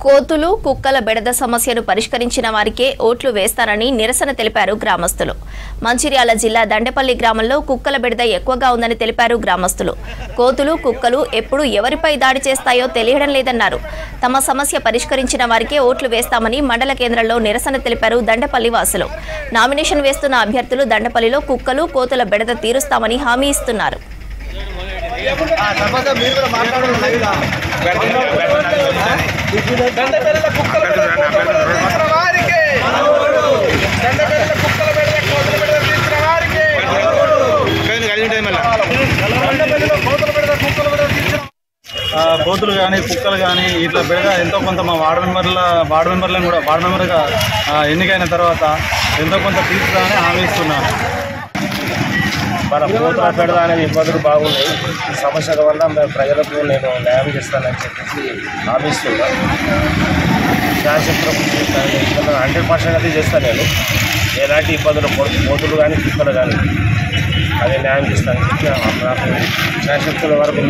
కోతులు కుక్కల బెడద సమస్యను పరిష్కరించిన వారికే ఓట్లు వేస్తారని నిరసన తెలిపారు గ్రామస్తులు. మంచిర్యాల జిల్లా దండేపల్లి గ్రామంలో కుక్కల బెడద ఎక్కువగా ఉందని తెలిపారు గ్రామస్తులు. కోతులు కుక్కలు ఎప్పుడు ఎవరిపై దాడి చేస్తాయో తెలియడం లేదన్నారు. తమ సమస్య పరిష్కరించిన వారికే ఓట్లు వేస్తామని మండల కేంద్రంలో నిరసన తెలిపారు దండేపల్లి వాసులు. నామినేషన్ వేస్తున్న అభ్యర్థులు దండేపల్లిలో కుక్కలు కోతుల బెడద తీరుస్తామని హామీ ఇస్తున్నారు. కోతులు కానీ కుక్కలు కానీ ఇట్లా బెడద ఎంతో కొంత మా వార్డు మెంబర్లను కూడా వార్డు మెంబర్గా ఎన్నికైన తర్వాత ఎంతో కొంత తీర్చుదామని హామీ ఇస్తున్నాను. మన కోతుల బెడద అనేది ఇబ్బందులు బాగున్నాయి. ఈ సమస్యల వల్ల మేము ప్రజలకు నేను న్యాయం చేస్తానని చెప్పేసి హామీ ఇస్తున్నాను. శాసనం 100% అది చేస్తాను. నేను ఎలాంటి ఇబ్బందులు కోతులు కానీ కుక్కలు కానీ అది న్యాయం చేస్తానని చెప్పి నాకు శాసకుల వరకు